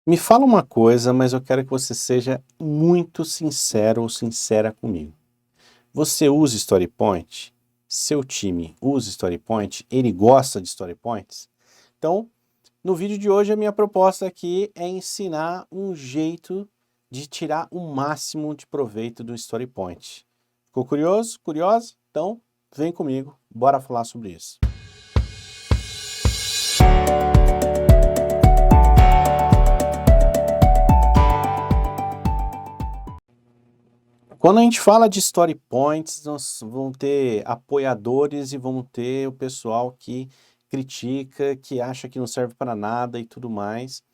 Me fala uma coisa, mas eu quero que você seja muito sincero ou sincera comigo. Você usa StoryPoint? Seu time usa StoryPoint? Ele gosta de StoryPoints? Então, no vídeo de hoje, a minha proposta aqui é ensinar um jeito de tirar o máximo de proveito do StoryPoint. Ficou curioso? Curiosa? Então, vem comigo, bora falar sobre isso. Quando a gente fala de story points, nós vamos ter apoiadores e vamos ter o pessoal que critica, que acha que não serve para nada e tudo mais.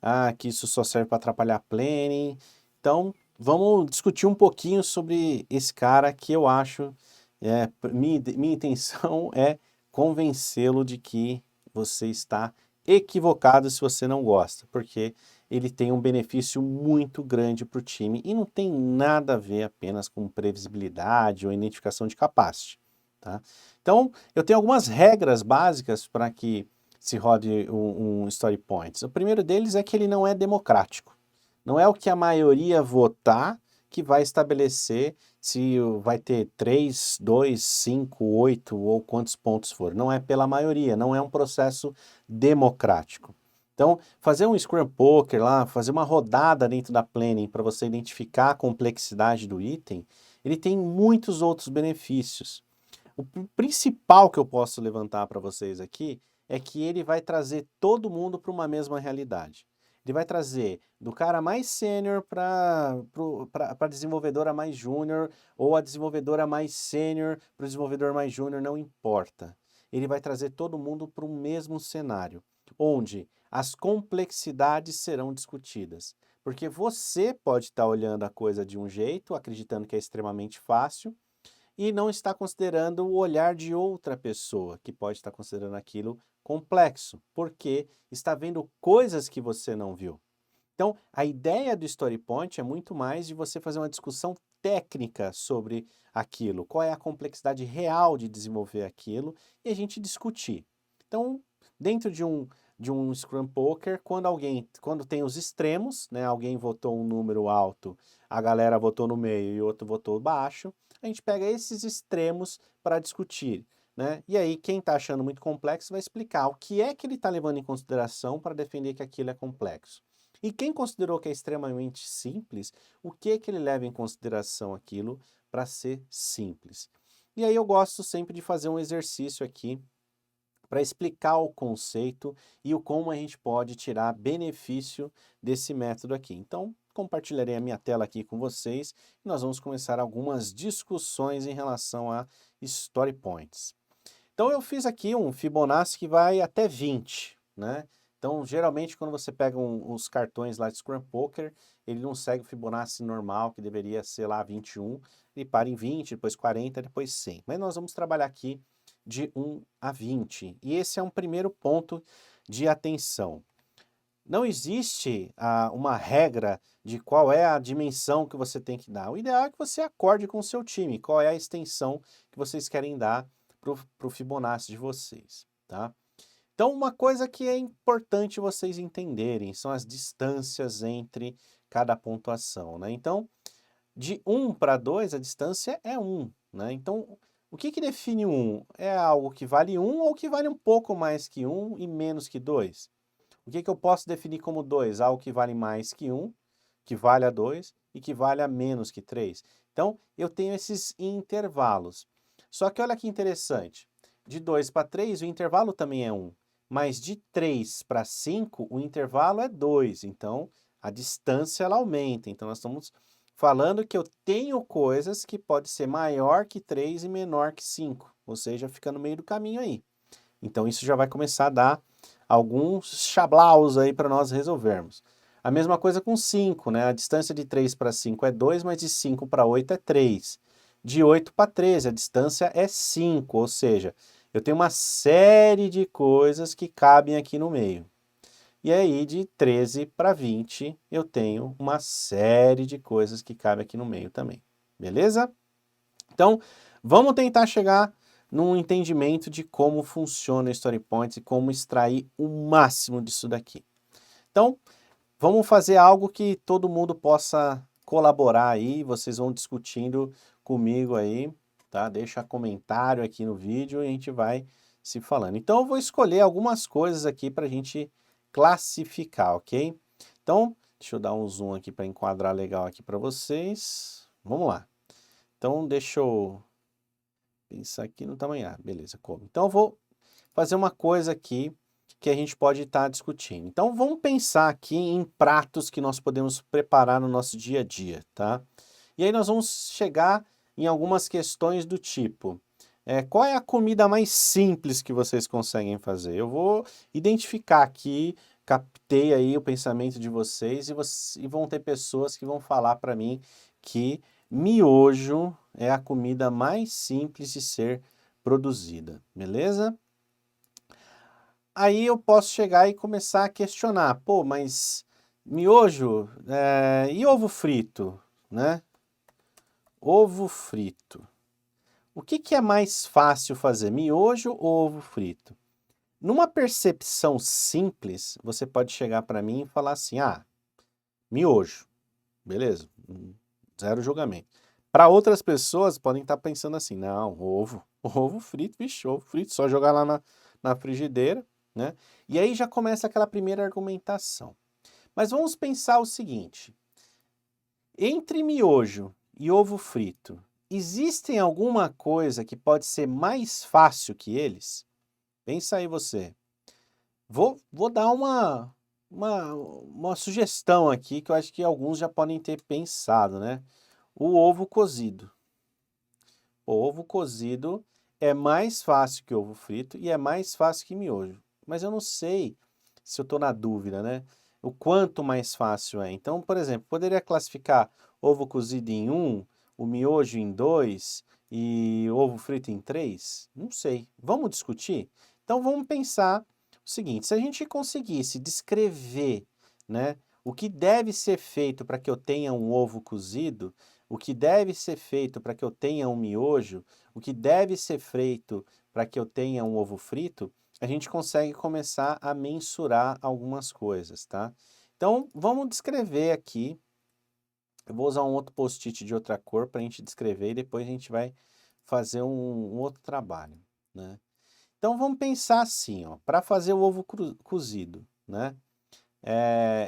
Ah, que isso só serve para atrapalhar planning. Então, vamos discutir um pouquinho sobre esse cara que eu acho, minha intenção é convencê-lo de que você está equivocado se você não gosta, porque ele tem um benefício muito grande para o time e não tem nada a ver apenas com previsibilidade ou identificação de capacity, tá? Então, eu tenho algumas regras básicas para que se rode um Story Points. O primeiro deles é que ele não é democrático. Não é o que a maioria votar que vai estabelecer se vai ter 3, 2, 5, 8 ou quantos pontos for. Não é pela maioria, não é um processo democrático. Então, fazer um Scrum Poker lá, fazer uma rodada dentro da planning para você identificar a complexidade do item, ele tem muitos outros benefícios. O principal que eu posso levantar para vocês aqui é que ele vai trazer todo mundo para uma mesma realidade. Ele vai trazer do cara mais sênior para a desenvolvedora mais júnior, ou a desenvolvedora mais sênior para o desenvolvedor mais júnior, não importa. Ele vai trazer todo mundo para um mesmo cenário, onde as complexidades serão discutidas. Porque você pode estar olhando a coisa de um jeito, acreditando que é extremamente fácil, e não está considerando o olhar de outra pessoa, que pode estar considerando aquilo complexo, porque está vendo coisas que você não viu. Então, a ideia do Story Point é muito mais de você fazer uma discussão técnica sobre aquilo, qual é a complexidade real de desenvolver aquilo e a gente discutir. Então, dentro de um Scrum Poker, quando tem os extremos, né, alguém votou um número alto, a galera votou no meio e outro votou baixo, a gente pega esses extremos para discutir, né? E aí, quem está achando muito complexo vai explicar o que é que ele está levando em consideração para defender que aquilo é complexo. E quem considerou que é extremamente simples, o que que ele leva em consideração aquilo para ser simples? E aí eu gosto sempre de fazer um exercício aqui para explicar o conceito e o como a gente pode tirar benefício desse método aqui. Então, compartilharei a minha tela aqui com vocês e nós vamos começar algumas discussões em relação a Story Points. Então eu fiz aqui um Fibonacci que vai até 20, né? Então, geralmente, quando você pega os cartões lá de Scrum Poker, ele não segue o Fibonacci normal, que deveria ser lá 21, ele para em 20, depois 40, depois 100. Mas nós vamos trabalhar aqui de 1 a 20. E esse é um primeiro ponto de atenção. Não existe uma regra de qual é a dimensão que você tem que dar. O ideal é que você acorde com o seu time, qual é a extensão que vocês querem dar para o Fibonacci de vocês, tá? Então, uma coisa que é importante vocês entenderem são as distâncias entre cada pontuação, né? Então, de 1 para 2, a distância é 1, né? Então, o que que define 1? É algo que vale 1 ou que vale um pouco mais que 1 e menos que 2? O que que eu posso definir como 2? Algo que vale mais que 1, que vale a 2 e que vale a menos que 3. Então, eu tenho esses intervalos. Só que olha que interessante, de 2 para 3 o intervalo também é 1, mas de 3 para 5 o intervalo é 2, então a distância ela aumenta. Então nós estamos falando que eu tenho coisas que pode ser maior que 3 e menor que 5, ou seja, fica no meio do caminho aí. Então isso já vai começar a dar alguns chablaus aí para nós resolvermos. A mesma coisa com 5, né? A distância de 3 para 5 é 2, mas de 5 para 8 é 3. De 8 para 13, a distância é 5, ou seja, eu tenho uma série de coisas que cabem aqui no meio. E aí, de 13 para 20, eu tenho uma série de coisas que cabem aqui no meio também. Beleza? Então, vamos tentar chegar num entendimento de como funciona o Story Points e como extrair o máximo disso daqui. Então, vamos fazer algo que todo mundo possa colaborar aí, vocês vão discutindo comigo aí, tá? Deixa comentário aqui no vídeo e a gente vai se falando. Então eu vou escolher algumas coisas aqui para a gente classificar, ok? Então, deixa eu dar um zoom aqui para enquadrar legal aqui para vocês. Vamos lá. Então, deixa eu pensar aqui no tamanho. Ah, beleza, como? Então, eu vou fazer uma coisa aqui que a gente pode estar discutindo. Então, vamos pensar aqui em pratos que nós podemos preparar no nosso dia a dia, tá? E aí nós vamos chegar em algumas questões do tipo, qual é a comida mais simples que vocês conseguem fazer? Eu vou identificar aqui, captei aí o pensamento de vocês e vão ter pessoas que vão falar para mim que miojo é a comida mais simples de ser produzida, beleza? Aí eu posso chegar e começar a questionar, pô, mas miojo e ovo frito, né? Ovo frito. O que é mais fácil fazer, miojo ou ovo frito? Numa percepção simples, você pode chegar para mim e falar assim, ah, miojo, beleza, zero julgamento. Para outras pessoas podem estar pensando assim, não, ovo frito, vixe, ovo frito, só jogar lá na frigideira, né? E aí já começa aquela primeira argumentação. Mas vamos pensar o seguinte, entre miojo e ovo frito, existem alguma coisa que pode ser mais fácil que eles? Pensa aí você. Vou dar uma sugestão aqui que eu acho que alguns já podem ter pensado, né? O ovo cozido. O ovo cozido é mais fácil que ovo frito e é mais fácil que miojo. Mas eu não sei se eu estou na dúvida, né? O quanto mais fácil é. Então, por exemplo, poderia classificar ovo cozido em 1, o miojo em 2 e ovo frito em 3? Não sei. Vamos discutir? Então, vamos pensar o seguinte, se a gente conseguisse descrever, né, o que deve ser feito para que eu tenha um ovo cozido, o que deve ser feito para que eu tenha um miojo, o que deve ser feito para que eu tenha um ovo frito, a gente consegue começar a mensurar algumas coisas, tá? Então, vamos descrever aqui. Eu vou usar um outro post-it de outra cor para a gente descrever e depois a gente vai fazer um outro trabalho, né? Então, vamos pensar assim, ó, para fazer o ovo cozido, né?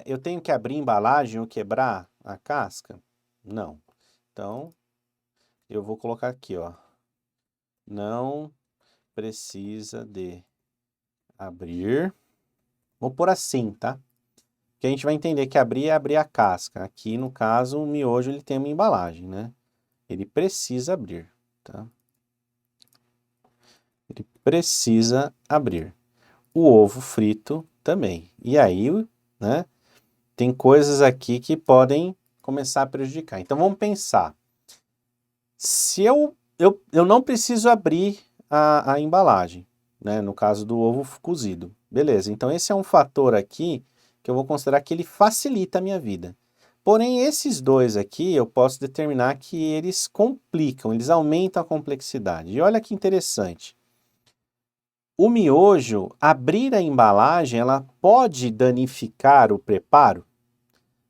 Eu tenho que abrir a embalagem ou quebrar a casca? Não. Então, eu vou colocar aqui, ó. Não precisa de abrir. Vou pôr assim, tá? Que a gente vai entender que abrir é abrir a casca. Aqui, no caso, o miojo ele tem uma embalagem, né? Ele precisa abrir, tá? Ele precisa abrir. O ovo frito também. E aí, né? Tem coisas aqui que podem começar a prejudicar. Então, vamos pensar. Se eu não preciso abrir a embalagem, né? No caso do ovo cozido. Beleza, então esse é um fator aqui que eu vou considerar que ele facilita a minha vida. Porém, esses dois aqui, eu posso determinar que eles complicam, eles aumentam a complexidade. E olha que interessante. O miojo, abrir a embalagem, ela pode danificar o preparo,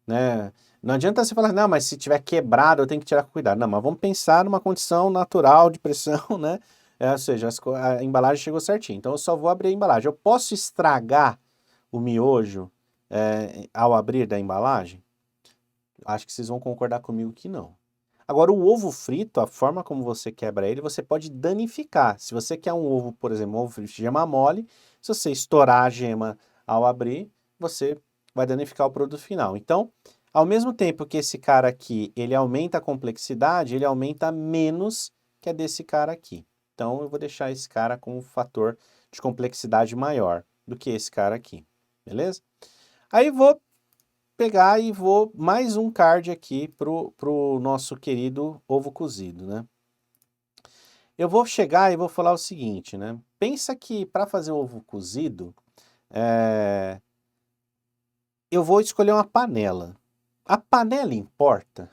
né? Não adianta você falar, não, mas se tiver quebrado eu tenho que tirar com cuidado. Não, mas vamos pensar numa condição natural de pressão, né? Ou seja, a embalagem chegou certinho. Então eu só vou abrir a embalagem. Eu posso estragar o miojo ao abrir da embalagem? Acho que vocês vão concordar comigo que não. Agora, o ovo frito, a forma como você quebra ele, você pode danificar. Se você quer um ovo, por exemplo, um ovo frito de gema mole, se você estourar a gema ao abrir, você vai danificar o produto final. Então, ao mesmo tempo que esse cara aqui, ele aumenta a complexidade, ele aumenta menos que a desse cara aqui. Então, eu vou deixar esse cara com um fator de complexidade maior do que esse cara aqui, beleza? Aí vou pegar e vou mais um card aqui pro nosso querido ovo cozido, né? Eu vou chegar e vou falar o seguinte, né? Pensa que para fazer ovo cozido, eu vou escolher uma panela. A panela importa?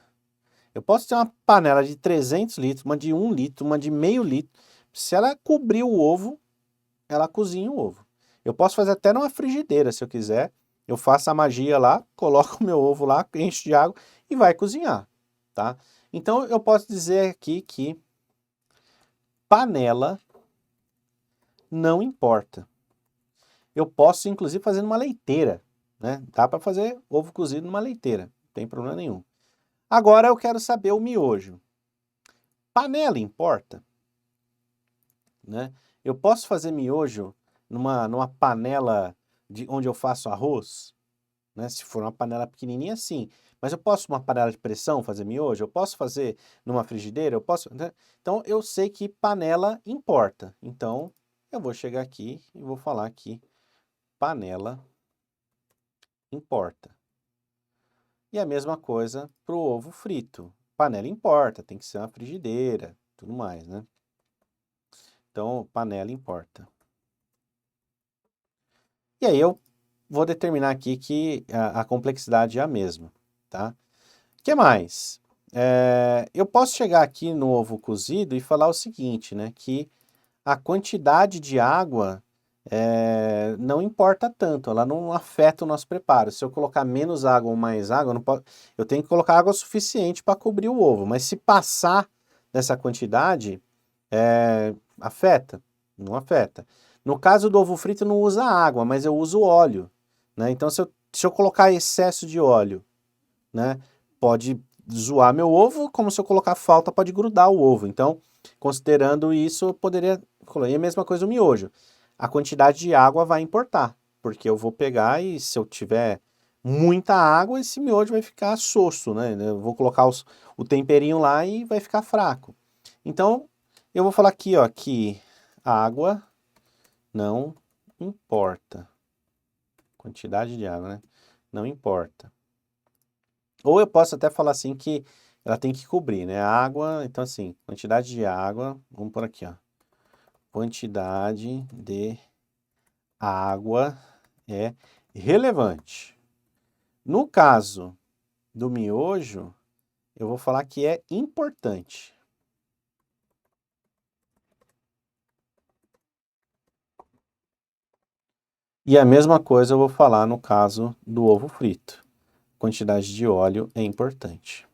Eu posso ter uma panela de 300 litros, uma de 1 litro, uma de meio litro. Se ela cobrir o ovo, ela cozinha o ovo. Eu posso fazer até numa frigideira, se eu quiser, eu faço a magia lá, coloco o meu ovo lá, encho de água e vai cozinhar, tá? Então eu posso dizer aqui que panela não importa. Eu posso inclusive fazer numa leiteira, né? Dá para fazer ovo cozido numa leiteira, não tem problema nenhum. Agora eu quero saber o miojo. Panela importa, né? Eu posso fazer miojo numa panela onde eu faço arroz? Né? Se for uma panela pequenininha, sim. Mas eu posso numa panela de pressão fazer miojo? Eu posso fazer numa frigideira? Eu posso, né? Então eu sei que panela importa. Então eu vou chegar aqui e vou falar que panela importa. E a mesma coisa para o ovo frito. Panela importa, tem que ser uma frigideira, tudo mais, né? Então panela importa. E aí eu vou determinar aqui que a complexidade é a mesma, tá? O que mais? Eu posso chegar aqui no ovo cozido e falar o seguinte, né? Que a quantidade de água não importa tanto, ela não afeta o nosso preparo. Se eu colocar menos água ou mais água, eu tenho que colocar água suficiente para cobrir o ovo. Mas se passar dessa quantidade, afeta? Não afeta. No caso do ovo frito, não usa água, mas eu uso óleo, né? Então, se eu colocar excesso de óleo, né, pode zoar meu ovo, como se eu colocar falta, pode grudar o ovo. Então, considerando isso, eu poderia... E a mesma coisa o miojo. A quantidade de água vai importar, porque eu vou pegar e se eu tiver muita água, esse miojo vai ficar sosso, né? Eu vou colocar o temperinho lá e vai ficar fraco. Então, eu vou falar aqui, ó, que água não importa. Quantidade de água, né? Não importa. Ou eu posso até falar assim que ela tem que cobrir, né? A água, então assim, quantidade de água, vamos por aqui, ó. Quantidade de água é relevante. No caso do miojo, eu vou falar que é importante. E a mesma coisa eu vou falar no caso do ovo frito. Quantidade de óleo é importante.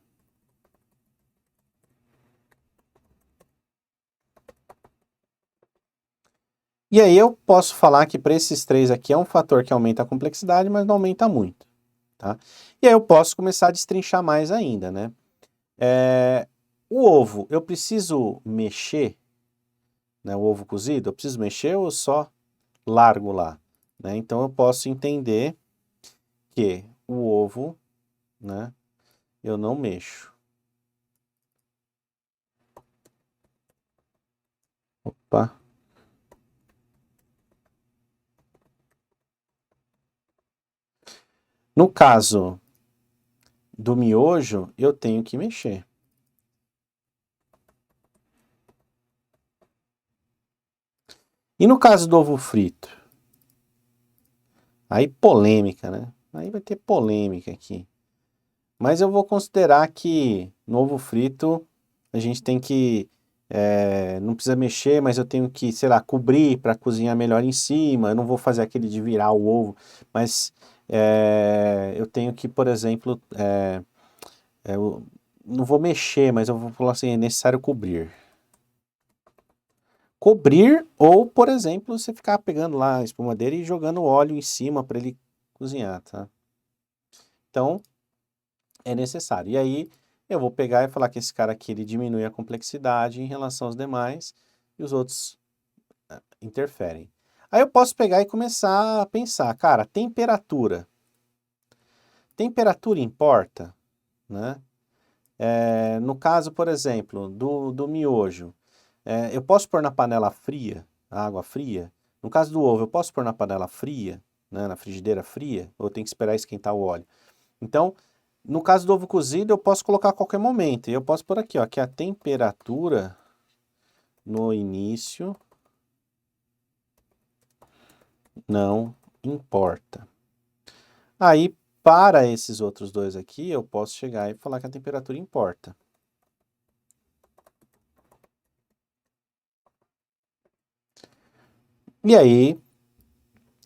E aí eu posso falar que para esses três aqui é um fator que aumenta a complexidade, mas não aumenta muito, tá? E aí eu posso começar a destrinchar mais ainda, né? O ovo, eu preciso mexer, né? O ovo cozido, eu preciso mexer ou só largo lá, né? Então eu posso entender que o ovo, né? Eu não mexo. Opa. No caso do miojo, eu tenho que mexer. E no caso do ovo frito? Aí polêmica, né? Aí vai ter polêmica aqui. Mas eu vou considerar que no ovo frito a gente tem que... não precisa mexer, mas eu tenho que, sei lá, cobrir para cozinhar melhor em cima. Eu não vou fazer aquele de virar o ovo, mas eu tenho que, por exemplo, eu não vou mexer, mas eu vou falar assim, é necessário cobrir. Cobrir ou, por exemplo, você ficar pegando lá a espumadeira e jogando óleo em cima para ele cozinhar, tá? Então, é necessário. E aí, eu vou pegar e falar que esse cara aqui, ele diminui a complexidade em relação aos demais e os outros interferem. Aí eu posso pegar e começar a pensar, cara, temperatura. Temperatura importa, né? No caso, por exemplo, do miojo, eu posso pôr na panela fria, água fria? No caso do ovo, eu posso pôr na panela fria, né, na frigideira fria? Ou eu tenho que esperar esquentar o óleo? Então, no caso do ovo cozido, eu posso colocar a qualquer momento. E eu posso pôr aqui, ó, que a temperatura no início não importa. Aí, para esses outros dois aqui, eu posso chegar e falar que a temperatura importa. E aí,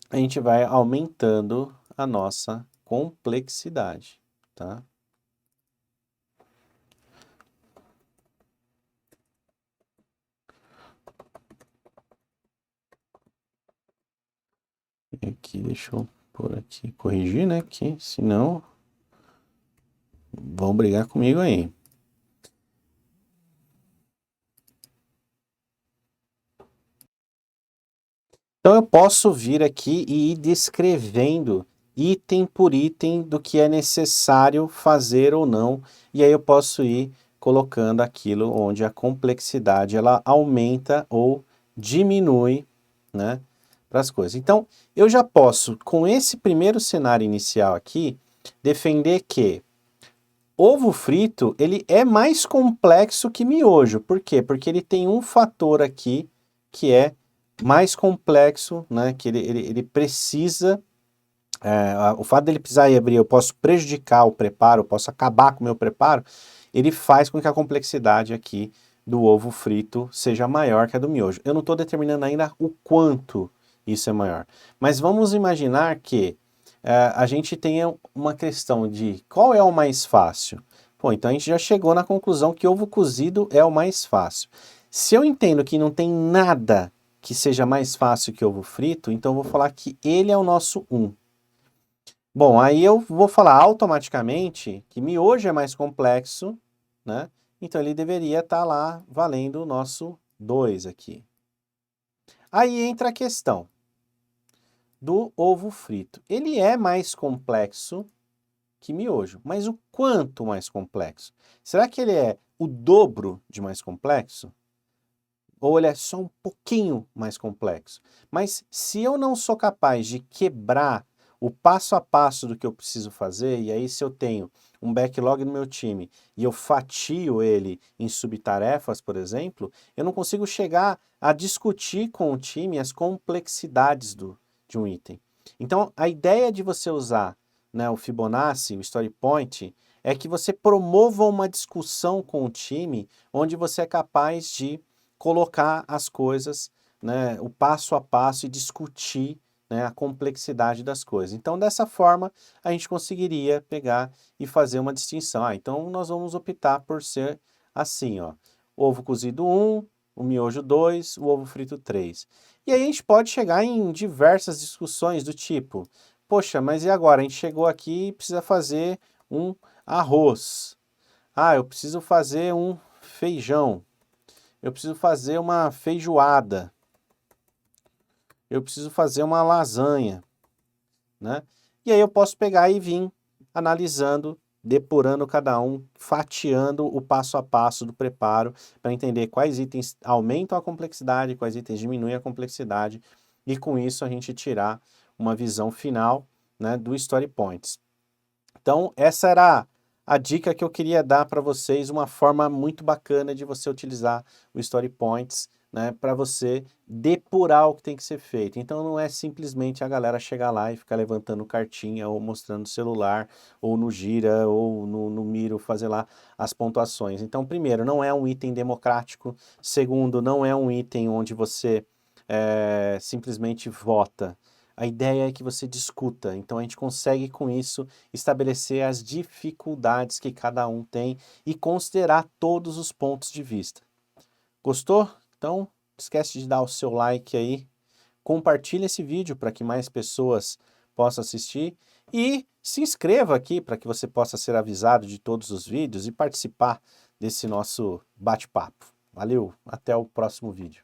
a gente vai aumentando a nossa complexidade, tá? Aqui, deixa eu pôr aqui, corrigir, né? Que senão vão brigar comigo aí. Então eu posso vir aqui e ir descrevendo item por item do que é necessário fazer ou não, e aí eu posso ir colocando aquilo onde a complexidade ela aumenta ou diminui, né, para as coisas. Então eu já posso, com esse primeiro cenário inicial aqui, defender que ovo frito ele é mais complexo que miojo. Por quê? Porque ele tem um fator aqui que é mais complexo, né? Que ele precisa, o fato dele precisar abrir, eu posso prejudicar o preparo, eu posso acabar com o meu preparo, ele faz com que a complexidade aqui do ovo frito seja maior que a do miojo. Eu não estou determinando ainda o quanto isso é maior, mas vamos imaginar que a gente tenha uma questão de qual é o mais fácil. Pô, então a gente já chegou na conclusão que ovo cozido é o mais fácil. Se eu entendo que não tem nada que seja mais fácil que ovo frito, então eu vou falar que ele é o nosso 1. Bom, aí eu vou falar automaticamente que miojo é mais complexo, né? Então ele deveria estar lá valendo o nosso 2 aqui. Aí entra a questão do ovo frito. Ele é mais complexo que miojo, mas o quanto mais complexo? Será que ele é o dobro de mais complexo? Ou ele é só um pouquinho mais complexo? Mas se eu não sou capaz de quebrar o passo a passo do que eu preciso fazer, e aí se eu tenho um backlog no meu time e eu fatio ele em subtarefas, por exemplo, eu não consigo chegar a discutir com o time as complexidades de um item. Então, a ideia de você usar, né, o Fibonacci, o Story Point, é que você promova uma discussão com o time onde você é capaz de colocar as coisas, né, o passo a passo e discutir, né, a complexidade das coisas. Então, dessa forma, a gente conseguiria pegar e fazer uma distinção. Então, nós vamos optar por ser assim, ó, ovo cozido 1, o miojo 2, o ovo frito 3. E aí a gente pode chegar em diversas discussões do tipo, poxa, mas e agora? A gente chegou aqui e precisa fazer um arroz. Ah, eu preciso fazer um feijão. Eu preciso fazer uma feijoada. Eu preciso fazer uma lasanha, né? E aí eu posso pegar e vir analisando, depurando cada um, fatiando o passo a passo do preparo para entender quais itens aumentam a complexidade, quais itens diminuem a complexidade e com isso a gente tirar uma visão final, né, do Story Points. Então essa era a dica que eu queria dar para vocês, uma forma muito bacana de você utilizar o Story Points, né, para você depurar o que tem que ser feito. Então não é simplesmente a galera chegar lá e ficar levantando cartinha ou mostrando celular, ou no Gira, ou no Miro, fazer lá as pontuações. Então, primeiro, não é um item democrático. Segundo, não é um item onde você simplesmente vota. A ideia é que você discuta, então a gente consegue com isso estabelecer as dificuldades que cada um tem e considerar todos os pontos de vista. Gostou? Então, não esquece de dar o seu like aí, compartilhe esse vídeo para que mais pessoas possam assistir e se inscreva aqui para que você possa ser avisado de todos os vídeos e participar desse nosso bate-papo. Valeu, até o próximo vídeo.